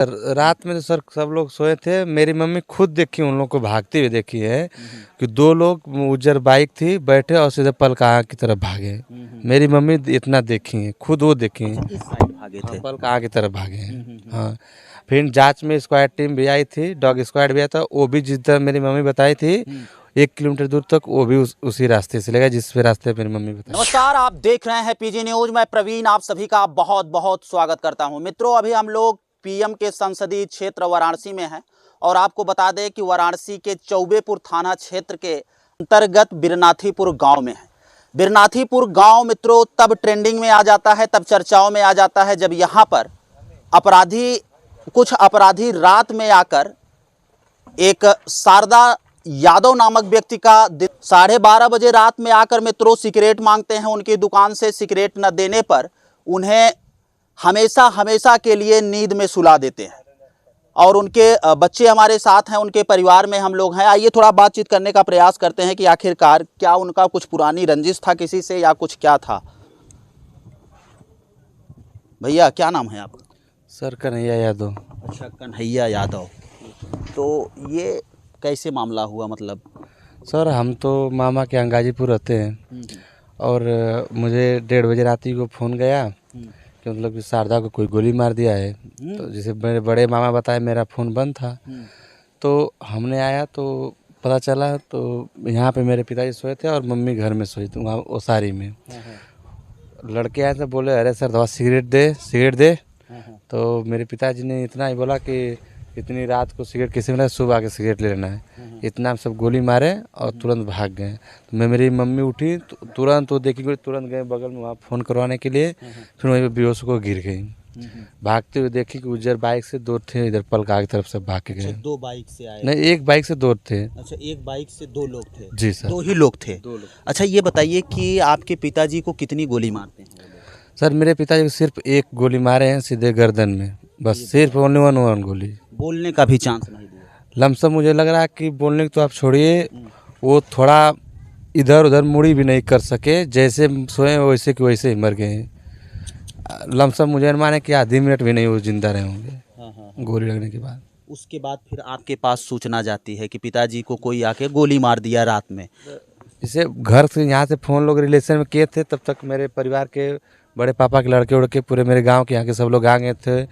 रात में तो सर सब लोग सोए थे। मेरी मम्मी खुद देखी, उन लोग को भागते हुए देखी है कि दो लोग उज्जर बाइक थी बैठे और सीधे पलकाहा की तरफ भागे। मेरी मम्मी इतना देखी है, खुद वो देखी है। इस साइड भागे थे। पलकाहा की तरफ भागे हैं। हाँ, फिर जांच में स्क्वाड टीम भी आई थी, डॉग स्क्वाड भी आया था। वो भी जिस तरह मेरी मम्मी बताई थी 1 किलोमीटर दूर तक वो भी उसी रास्ते से लेगा जिस पे रास्ते मेरी मम्मी बताई। नमस्कार, आप देख रहे हैं पीजी न्यूज। मैं प्रवीण आप सभी का बहुत बहुत स्वागत करता हूं। मित्रों, अभी हम लोग पीएम के संसदीय क्षेत्र वाराणसी में हैं और आपको बता दें कि वाराणसी के चौबेपुर थाना क्षेत्र के अंतर्गत बिरनाथीपुर गांव में है। बिरनाथीपुर गांव मित्रों तब ट्रेंडिंग में आ जाता है, तब चर्चाओं में आ जाता है जब यहाँ पर कुछ अपराधी रात में आकर एक शारदा यादव नामक व्यक्ति का 12:30 बजे रात में आकर मित्रों सिगरेट मांगते हैं। उनकी दुकान से सिगरेट न देने पर उन्हें हमेशा हमेशा के लिए नींद में सुला देते हैं। और उनके बच्चे हमारे साथ हैं, उनके परिवार में हम लोग हैं। आइए थोड़ा बातचीत करने का प्रयास करते हैं कि आखिरकार क्या उनका कुछ पुरानी रंजिश था किसी से या कुछ क्या था। भैया क्या नाम है आपका? सर कन्हैया यादव। अच्छा, कन्हैया यादव। तो ये कैसे मामला हुआ? मतलब सर हम तो मामा के अंगाजीपुर रहते हैं और मुझे 1:30 बजे रात को फ़ोन गया कि मतलब कि शारदा को कोई गोली मार दिया है। तो जैसे मेरे बड़े मामा बताए, मेरा फ़ोन बंद था तो हमने आया तो पता चला। तो यहाँ पे मेरे पिताजी सोए थे और मम्मी घर में सोई थी वहाँ ओसारी में। लड़के आए थे, बोले अरे सर दवा सिगरेट दे। तो मेरे पिताजी ने इतना ही बोला कि इतनी रात को सिगरेट किसी मिला, सुबह आके सिगरेट ले लेना है। इतना सब गोली मारे और तुरंत भाग गए। तो मेरी मम्मी उठी तो तुरंत वो देखी, तुरंत गए बगल में वहाँ फ़ोन करवाने के लिए। फिर वहीं पे बेहोश को गिर गई। भागते हुए देखी कि उज्जर बाइक से दो थे, इधर पलका की तरफ से भाग के गए। दो बाइक से आए? नहीं, एक बाइक से दो थे। अच्छा, एक बाइक से दो लोग थे? जी सर, दो ही लोग थे। दो लोग। अच्छा, ये बताइए कि आपके पिताजी को कितनी गोली मारते हैं वो लोग? सर मेरे पिताजी को सिर्फ एक गोली मारे हैं सीधे गर्दन में, बस सिर्फ ओनली वन गोली। बोलने का भी चांस नहीं दिया? लमसम मुझे लग रहा है कि बोलने की तो आप छोड़िए, वो थोड़ा इधर उधर मुड़ी भी नहीं कर सके। जैसे सोए वैसे कि वैसे ही मर गए। लमसम मुझे अनुमान है कि आधी मिनट भी नहीं वो जिंदा रहे होंगे गोली लगने के बाद। उसके बाद फिर आपके पास सूचना जाती है कि पिताजी को कोई आके गोली मार दिया रात में? जैसे घर से यहाँ से फ़ोन लोग रिलेशन में किए थे, तब तक मेरे परिवार के बड़े पापा के लड़के उड़के पूरे मेरे गांव के यहाँ के सब लोग आ गए थे।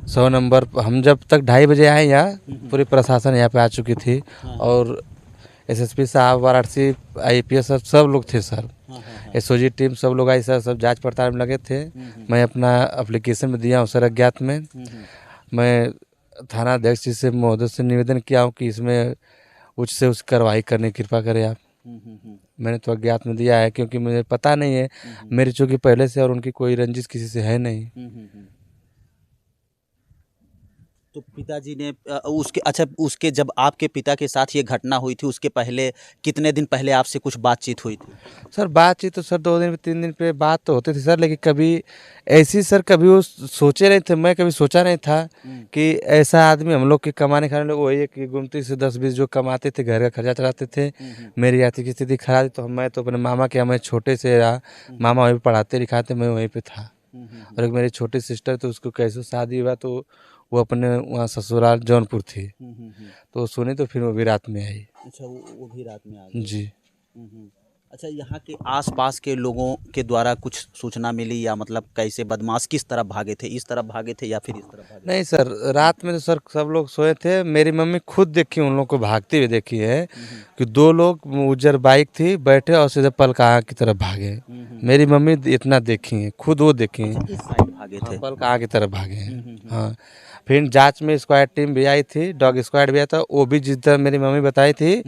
100 नंबर हम जब तक 2:30 बजे आए यहाँ पूरी प्रशासन यहाँ पे आ चुकी थी और एसएसपी साहब, वाराणसी आईपीएस सब लोग थे सर। एसओजी टीम सब लोग आई सर, सब जांच पड़ताल में लगे थे। मैं अपना एप्लीकेशन में दिया हूँ सर अज्ञात में। मैं थाना अध्यक्ष जी से महोदय से निवेदन किया हूँ कि इसमें उच्च से उच्च कार्रवाई करने की कृपा करें आप। मैंने तो अज्ञात में दिया है क्योंकि मुझे पता नहीं है, मेरी चूँकि पहले से और उनकी कोई रंजिश किसी से है नहीं। तो पिताजी ने उसके जब आपके पिता के साथ ये घटना हुई थी उसके पहले कितने दिन पहले आपसे कुछ बातचीत हुई थी? सर बातचीत तो सर 2 दिन 3 दिन पे बात तो होती थी सर, लेकिन कभी ऐसी सर कभी वो सोचे नहीं थे, मैं कभी सोचा नहीं था कि ऐसा आदमी हम लोग के कमाने खाने लोग वही है कि गुमती से 10-20 जो कमाते थे घर का खर्चा चलाते थे। मेरी आर्थिक स्थिति खराब थी तो मैं तो अपने मामा के यहाँ, मैं छोटे से रहा, मामा वहीं पर पढ़ाते लिखाते, मैं वहीं पर था। और एक मेरी छोटी सिस्टर तो उसको कैसे शादी हुआ तो वो अपने वहाँ ससुराल जौनपुर थी। तो सुनी तो फिर वो भी रात में आई। अच्छा, वो भी रात में आ गई? जी। अच्छा, यहाँ के आसपास के लोगों के द्वारा कुछ सूचना मिली या मतलब कैसे बदमाश किस तरफ भागे थे? इस तरफ भागे थे या फिर इस तरफ भागे? नहीं सर, रात में तो सर सब लोग सोए थे। मेरी मम्मी खुद देखी, उन लोग को भागते हुए देखी है कि दो लोग उज्जर बाइक थी बैठे और सीधे पलकाहा की तरफ भागे। मेरी मम्मी इतना देखी है, खुद वो देखी है। इस साइड भागे थे? पलकाहा की तरफ भागे हैं। हाँ, फिर जांच में स्क्वाड टीम भी आई थी, डॉग स्क्वाड भी आया था। वो भी जिस तरह मेरी मम्मी बताई थी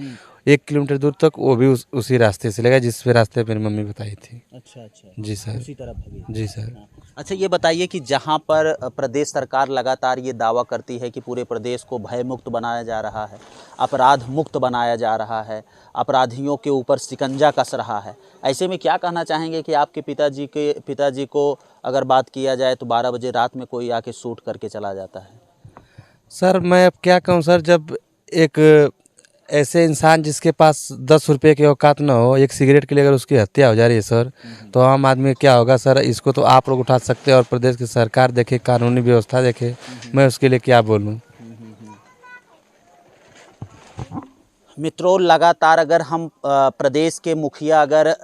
1 किलोमीटर दूर तक वो भी उसी रास्ते से लेगा जिस पे रास्ते मेरी मम्मी बताई थी। अच्छा अच्छा, जी सर। उसी तरफ भागे? जी सर। अच्छा, ये बताइए कि जहाँ पर प्रदेश सरकार लगातार ये दावा करती है कि पूरे प्रदेश को भय मुक्त बनाया जा रहा है, अपराध मुक्त बनाया जा रहा है, अपराधियों के ऊपर शिकंजा कस रहा है, ऐसे में क्या कहना चाहेंगे कि आपके पिताजी को अगर बात किया जाए तो 12 बजे रात में कोई आके शूट करके चला जाता है? सर मैं अब क्या कहूँ सर, जब एक ऐसे इंसान जिसके पास 10 रुपये की औकात ना हो, एक सिगरेट के लिए अगर उसकी हत्या हो जा रही है सर, तो आम आदमी क्या होगा सर? इसको तो आप लोग उठा सकते हैं और प्रदेश की सरकार देखे, कानूनी व्यवस्था देखे। मैं उसके लिए क्या बोलूँ? मित्रों, लगातार अगर हम प्रदेश के मुखिया अगर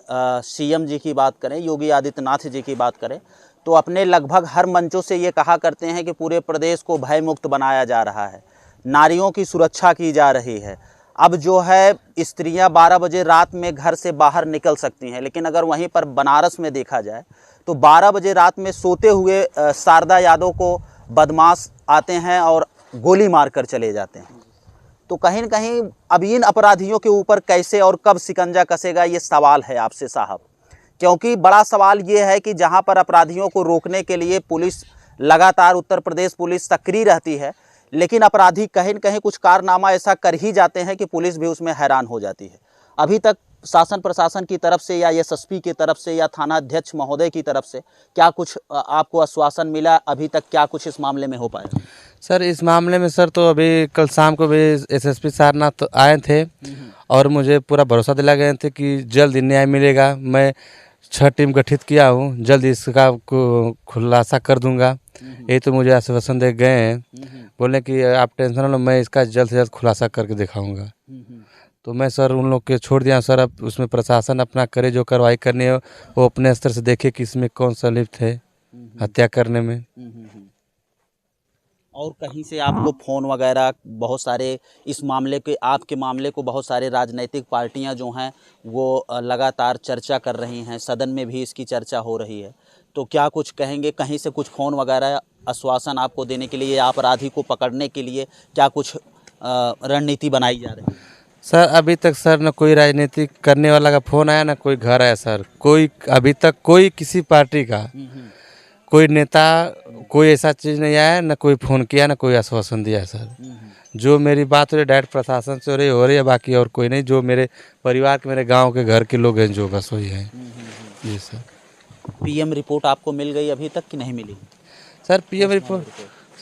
सीएम जी की बात करें, योगी आदित्यनाथ जी की बात करें, तो अपने लगभग हर मंचों से ये कहा करते हैं कि पूरे प्रदेश को भय मुक्त बनाया जा रहा है, नारियों की सुरक्षा की जा रही है। अब जो है स्त्रियां 12 बजे रात में घर से बाहर निकल सकती हैं, लेकिन अगर वहीं पर बनारस में देखा जाए तो 12 बजे रात में सोते हुए शारदा यादव को बदमाश आते हैं और गोली मारकर चले जाते हैं। तो कहीं न कहीं अब इन अपराधियों के ऊपर कैसे और कब शिकंजा कसेगा, ये सवाल है आपसे साहब। क्योंकि बड़ा सवाल ये है कि जहां पर अपराधियों को रोकने के लिए पुलिस लगातार, उत्तर प्रदेश पुलिस सक्रिय रहती है, लेकिन अपराधी कहीं न कहीं कुछ कारनामा ऐसा कर ही जाते हैं कि पुलिस भी उसमें हैरान हो जाती है। अभी तक शासन प्रशासन की तरफ से या एसएसपी की तरफ से या थाना अध्यक्ष महोदय की तरफ से क्या कुछ आपको आश्वासन मिला? अभी तक क्या कुछ इस मामले में हो पाया? सर इस मामले में सर तो अभी कल शाम को भी एसएसपी सारनाथ तो आए थे और मुझे पूरा भरोसा दिला गए थे कि जल्द ही न्याय मिलेगा। मैं 6 टीम गठित किया हूँ, जल्द इसका खुलासा कर दूंगा। यही तो मुझे आश्वासन दे गए हैं। बोले कि आप टेंशन ना लो, मैं इसका जल्द से जल्द खुलासा करके दिखाऊंगा। तो मैं सर उन लोग के छोड़ दिया सर। अब उसमें प्रशासन अपना करे, जो कार्रवाई करनी है वो अपने स्तर से देखे कि इसमें कौन संलिप्त है हत्या करने में। और कहीं से आपको फ़ोन वगैरह बहुत सारे इस मामले के, आपके मामले को बहुत सारे राजनीतिक पार्टियां जो हैं वो लगातार चर्चा कर रही हैं, सदन में भी इसकी चर्चा हो रही है, तो क्या कुछ कहेंगे? कहीं से कुछ फ़ोन वगैरह आश्वासन आपको देने के लिए, अपराधी को पकड़ने के लिए क्या कुछ रणनीति बनाई जा रही है? सर अभी तक सर न कोई राजनीति करने वाला का फ़ोन आया, ना कोई घर आया सर। कोई अभी तक कोई किसी पार्टी का कोई नेता कोई ऐसा चीज़ नहीं आया, ना कोई फ़ोन किया, ना कोई आश्वासन दिया सर। जो मेरी बात हो रही डायरेक्ट प्रशासन से हो रही है, बाकी और कोई नहीं। जो मेरे परिवार के, मेरे गांव के, घर के लोग हैं जो बस वही हैं। जी सर। पीएम रिपोर्ट आपको मिल गई अभी तक कि नहीं मिली? सर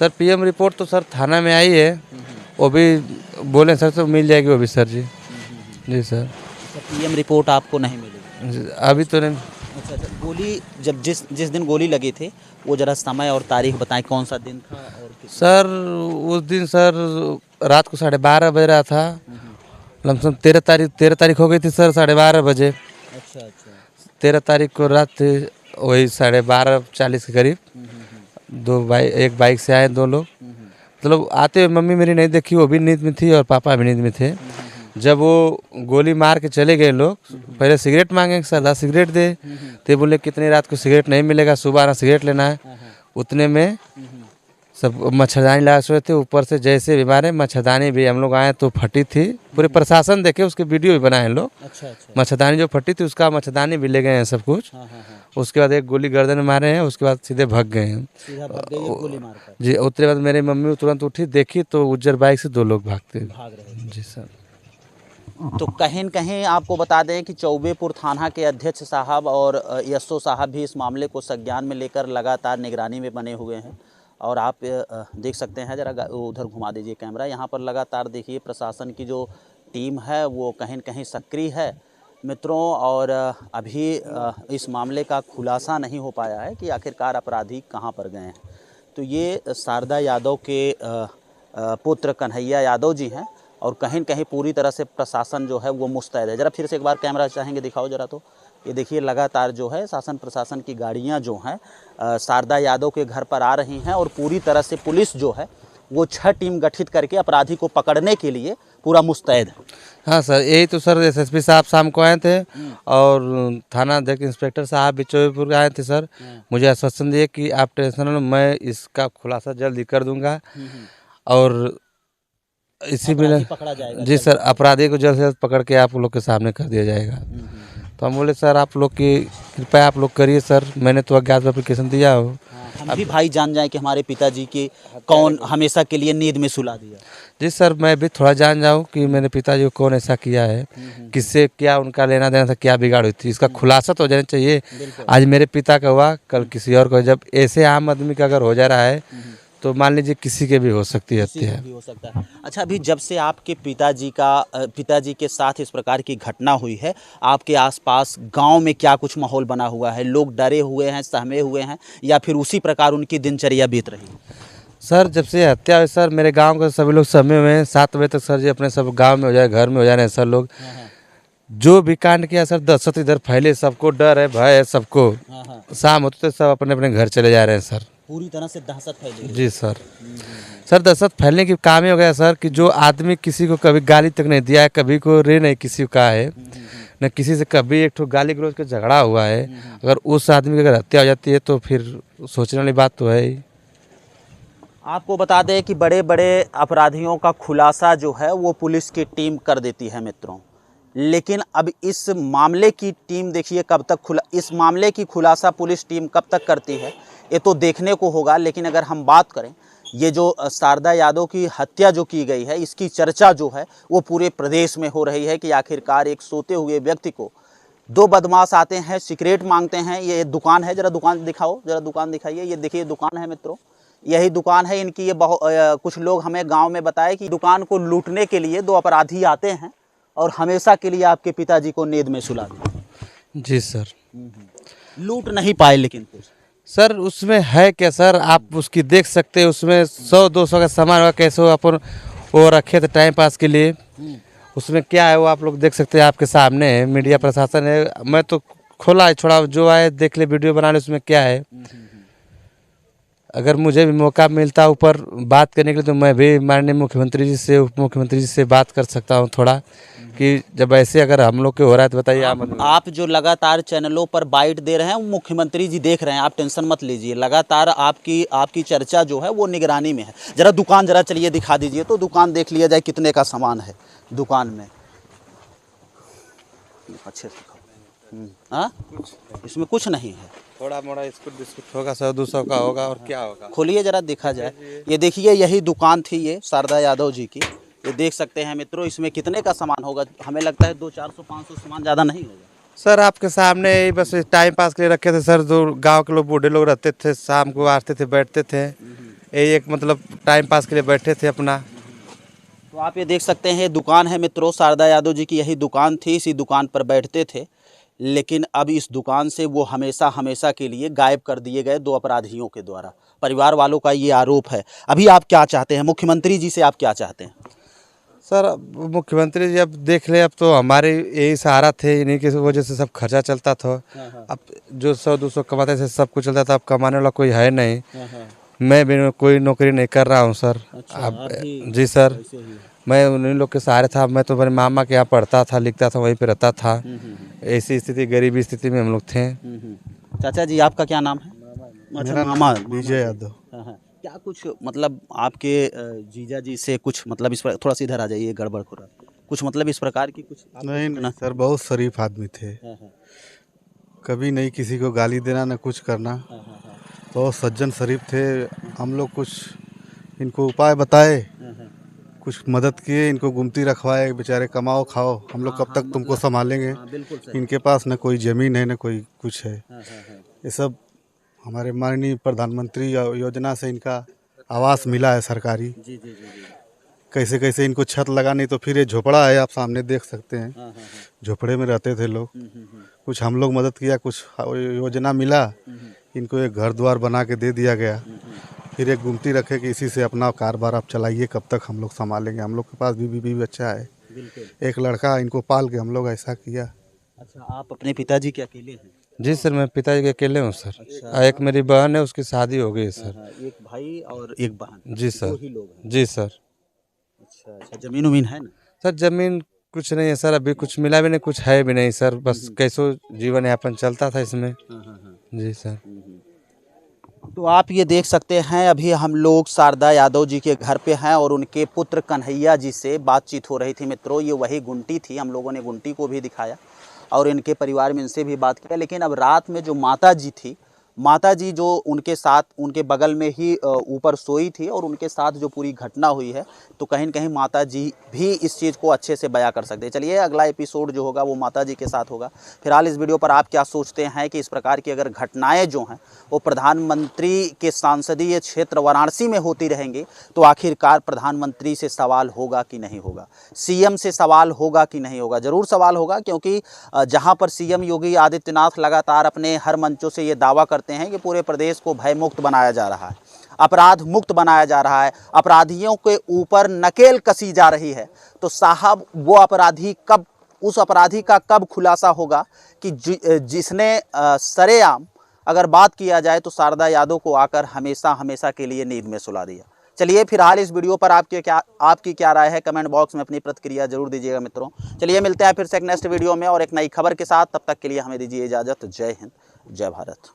पीएम रिपोर्ट तो सर थाना में आई है, वो भी बोले सर तो मिल जाएगी वो भी सर। जी जी सर। पीएम रिपोर्ट आपको नहीं मिली अभी तो नहीं। अच्छा, गोली जब जिस दिन गोली लगी थी वो जरा समय और तारीख बताएं, कौन सा दिन था? और सर उस दिन सर रात को 12:30 बज रहा था। लमसम 13 तारीख हो गई थी सर 12:30 बजे। अच्छा 13 तारीख को रात वही 12:40 के करीब एक बाइक से आए 2 लोग। मतलब आते हुए मम्मी मेरी नहीं देखी, वो भी नींद में थी और पापा भी नींद में थे। जब वो गोली मार के चले गए लोग, पहले सिगरेट मांगे, सर सिगरेट दे, तो बोले कितनी रात को सिगरेट नहीं मिलेगा, सुबह आना सिगरेट लेना है। उतने में सब मच्छरदानी लगा सोए थे। ऊपर से जैसे बीमार है, मच्छरदानी भी हम लोग आए तो फटी थी। पूरे प्रशासन देखे, उसके वीडियो भी बनाए लोग। अच्छा। मच्छरदानी जो फटी थी उसका मच्छरदानी भी ले गए हैं सब कुछ। उसके बाद एक गोली गर्दन में मारे हैं, उसके बाद सीधे भाग गए हैं। सीधा भाग गए गोली मारकर? जी। उतने बाद मेरी मम्मी तुरंत उठी, देखी तो उज्जर बाइक से 2 लोग भाग रहे। जी सर। तो कहीं न कहीं आपको बता दें कि चौबेपुर थाना के अध्यक्ष साहब और एसओ साहब भी इस मामले को संज्ञान में लेकर लगातार निगरानी में बने हुए हैं। और आप देख सकते हैं, ज़रा उधर घुमा दीजिए कैमरा। यहाँ पर लगातार देखिए प्रशासन की जो टीम है वो कहीं न कहीं सक्रिय है मित्रों। और अभी इस मामले का खुलासा नहीं हो पाया है कि आखिरकार अपराधी कहाँ पर गए हैं। तो ये शारदा यादव के पुत्र कन्हैया यादव जी हैं और कहीं न कहीं पूरी तरह से प्रशासन जो है वो मुस्तैद है। ज़रा फिर से एक बार कैमरा चाहेंगे दिखाओ ज़रा। तो ये देखिए लगातार जो है शासन प्रशासन की गाड़ियां जो हैं शारदा यादव के घर पर आ रही हैं और पूरी तरह से पुलिस जो है वो 6 टीम गठित करके अपराधी को पकड़ने के लिए पूरा मुस्तैद है। हाँ सर, यही तो सर एसएसपी साहब शाम को आए थे और थाना अध्यक्ष इंस्पेक्टर साहब भी चौबेपुर आए थे सर। मुझे आश्वासन दिए कि आप टेंशन लो, मैं इसका खुलासा जल्द ही कर दूंगा और इसी में पकड़ा जाएगा। जी सर, अपराधी को जल्द से जल्द पकड़ के आप लोग के सामने कर दिया जाएगा। तो हम बोले सर आप लोग की कृपया आप लोग करिए सर, मैंने तो अज्ञात एप्लीकेशन दिया हो। हम भी भाई जान जाएं कि हमारे पिताजी की कौन हमेशा के लिए नींद में सुला दिया। जी सर, मैं भी थोड़ा जान जाऊं कि मेरे पिताजी को कौन ऐसा किया है, किससे क्या उनका लेना देना था, क्या बिगाड़ हुई थी, इसका खुलासा तो हो जाना चाहिए। आज मेरे पिता का हुआ, कल किसी और का। जब ऐसे आम आदमी का अगर हो जा रहा है तो मान लीजिए किसी के भी हो सकती है किसी को हत्या। भी हो सकता है। अच्छा, अभी जब से आपके पिताजी के साथ इस प्रकार की घटना हुई है, आपके आसपास गांव में क्या कुछ माहौल बना हुआ है? लोग डरे हुए हैं, सहमे हुए हैं, या फिर उसी प्रकार उनकी दिनचर्या बीत रही है? सर जब से हत्या हुई सर, मेरे गांव के सभी लोग समय हुए हैं 7 बजे तक सर जी, अपने सब गांव में हो जाए, घर में हो जा रहे हैं सर लोग। जो भी कांड किया सर, दहशत इधर फैले, सबको डर है, भय है सबको। शाम होते तो सब अपने अपने घर चले जा रहे हैं सर। पूरी तरह से दहशत फैली है। जी सर। सर दहशत फैलने की काम ही हो गया सर कि जो आदमी किसी को कभी गाली तक नहीं दिया है, कभी को रे नहीं किसी को कहा है, न किसी से कभी एक ठो गाली गलौज का झगड़ा हुआ है, अगर उस आदमी की अगर हत्या हो जाती है तो फिर सोचने वाली बात तो है ही। आपको बता दें कि बड़े बड़े अपराधियों का खुलासा जो है वो पुलिस की टीम कर देती है मित्रों, लेकिन अब इस मामले की टीम देखिए कब तक इस मामले की खुलासा पुलिस टीम कब तक करती है ये तो देखने को होगा। लेकिन अगर हम बात करें, ये जो शारदा यादव की हत्या जो की गई है, इसकी चर्चा जो है वो पूरे प्रदेश में हो रही है कि आखिरकार एक सोते हुए व्यक्ति को दो बदमाश आते हैं, सिगरेट मांगते हैं। ये दुकान है, जरा दुकान दिखाओ, जरा दुकान दिखाइए। ये देखिए दुकान है मित्रों, यही दुकान है इनकी। ये कुछ लोग हमें गांव में बताए कि दुकान को लूटने के लिए दो अपराधी आते हैं और हमेशा के लिए आपके पिताजी को नींद में सुला देते। जी सर। लूट नहीं पाए लेकिन कुछ सर उसमें है क्या सर, आप उसकी देख सकते हैं, उसमें 100-200 का सामान होगा, कैसे वो अपन वो रखे थे टाइम पास के लिए। उसमें क्या है वो आप लोग देख सकते हैं, आपके सामने है, मीडिया प्रशासन है। मैं तो खोला है, छोड़ा जो आए देख ले, वीडियो बना ले, उसमें क्या है। अगर मुझे भी मौका मिलता ऊपर बात करने के लिए तो मैं भी माननीय मुख्यमंत्री जी से, उप मुख्यमंत्री जी से बात कर सकता हूँ थोड़ा, कि जब ऐसे अगर हम लोग के हो रहा है तो बताइए। आप जो लगातार चैनलों पर बाइट दे रहे हैं वो मुख्यमंत्री जी देख रहे हैं, आप टेंशन मत लीजिए। लगातार आपकी चर्चा जो है वो निगरानी में है। जरा दुकान जरा चलिए दिखा दीजिए, तो दुकान देख लिया जाए कितने का सामान है दुकान में। अच्छे से हाँ, इसमें कुछ नहीं है, थोड़ा मोड़ा बिस्कुट बिस्कुट होगा, 100-200 का होगा, और क्या होगा। खोलिए जरा देखा जाए। ये देखिए यही दुकान थी ये शारदा यादव जी की, ये देख सकते हैं मित्रों। इसमें कितने का सामान होगा? हमें लगता है 200-400-500 सामान, ज़्यादा नहीं होगा। सर आपके सामने ही बस टाइम पास के लिए रखे थे सर, जो गांव के लोग बूढ़े लोग रहते थे, शाम को आते थे, बैठते थे, यही एक मतलब टाइम पास के लिए बैठे थे अपना। तो आप ये देख सकते हैं, दुकान है मित्रों, शारदा यादव जी की यही दुकान थी, इसी दुकान पर बैठते थे। लेकिन अब इस दुकान से वो हमेशा हमेशा के लिए गायब कर दिए गए दो अपराधियों के द्वारा। परिवार वालों का ये आरोप है। अभी आप क्या चाहते हैं? मुख्यमंत्री जी से आप क्या चाहते हैं? सर मुख्यमंत्री जी अब देख ले, अब तो हमारे यही सहारा थे, इन्हीं की वजह से सब खर्चा चलता था। अब जो 100-200 कमाते थे सब कुछ चलता था, अब कमाने वाला कोई है नहीं। मैं भी कोई नौकरी नहीं कर रहा हूँ सर। अब जी सर, मैं उन्हीं लोग के सहारे था। मैं तो मेरे मामा के यहाँ पढ़ता था, लिखता था, वहीं पे रहता था। ऐसी स्थिति, गरीबी स्थिति में हम लोग थे। चाचा जी आपका क्या नाम है? मेरा मामा विजय यादव। क्या कुछ मतलब आपके जीजा जी से कुछ मतलब इस पर थोड़ा सा इधर आ जाइए, गड़बड़ हो रहा, कुछ मतलब इस प्रकार की कुछ? नहीं सर, बहुत शरीफ आदमी थे, कभी नहीं किसी को गाली देना न कुछ करना, बहुत सज्जन शरीफ थे। हम लोग कुछ इनको उपाय बताए, कुछ मदद किए, इनको गुमती रखवाए, बेचारे कमाओ खाओ, हम लोग कब तक तुमको संभालेंगे। इनके पास न कोई ज़मीन है न कोई कुछ है। ये सब हमारे माननीय प्रधानमंत्री योजना से इनका आवास मिला है सरकारी। कैसे कैसे इनको छत लगा, नहीं तो फिर ये झोपड़ा है, आप सामने देख सकते हैं। झोपड़े में रहते थे लोग, कुछ हम लोग मदद किया, कुछ योजना मिला, इनको एक घर द्वार बना के दे दिया गया। फिर एक गुमती रखे कि इसी से अपना कारोबार आप चलाइए, कब तक हम लोग संभालेंगे। हम लोग के पास बीवी बच्चा है, एक लड़का, इनको पाल के हम लोग ऐसा किया। अच्छा, आप अपने पिताजी के अकेले हैं? जी सर, मैं पिताजी के अकेले हूँ सर। अच्छा। एक मेरी बहन है, उसकी शादी हो गई सर। एक भाई और एक बहन? जी सर। 2 ही लोग हैं? जी सर। अच्छा, जमीन उमीन है ना? सर जमीन कुछ नहीं है सर, अभी कुछ मिला भी नहीं, कुछ है भी नहीं सर, बस कैसो जीवन यापन चलता था इसमें। जी सर। तो आप ये देख सकते हैं, अभी हम लोग शारदा यादव जी के घर पे हैं और उनके पुत्र कन्हैया जी से बातचीत हो रही थी मित्रों। ये वही गुंटी थी, हम लोगों ने गुंटी को भी दिखाया और इनके परिवार में इनसे भी बात किया। लेकिन अब रात में जो माता जी थी माताजी जो उनके साथ उनके बगल में ही ऊपर सोई थी और उनके साथ जो पूरी घटना हुई है, तो कहीं न कहीं माताजी भी इस चीज़ को अच्छे से बयां कर सकते हैं। चलिए अगला एपिसोड जो होगा वो माताजी के साथ होगा। फिलहाल इस वीडियो पर आप क्या सोचते हैं कि इस प्रकार की अगर घटनाएं जो हैं वो प्रधानमंत्री के संसदीय क्षेत्र वाराणसी में होती रहेंगी तो आखिरकार प्रधानमंत्री से सवाल होगा कि नहीं होगा, सीएम से सवाल होगा कि नहीं होगा? ज़रूर सवाल होगा, क्योंकि जहां पर सीएम योगी आदित्यनाथ लगातार अपने हर मंचों से ये दावा करते हैं कि पूरे प्रदेश को भयमुक्त बनाया जा रहा है, अपराध मुक्त बनाया जा रहा है, अपराधियों के ऊपर नकेल कसी जा रही है, तो साहब वो अपराधी कब, उस अपराधी का कब खुलासा होगा कि जिसने सरेआम अगर बात किया जाए तो शारदा यादव को आकर हमेशा हमेशा के लिए नींद में सुला दिया। चलिए फिलहाल इस वीडियो पर आपकी क्या राय है, कमेंट बॉक्स में अपनी प्रतिक्रिया जरूर दीजिएगा मित्रों। चलिए मिलते हैं फिर से एक नेक्स्ट वीडियो में और एक नई खबर के साथ, तब तक के लिए हमें दीजिए इजाज़त। जय हिंद, जय भारत।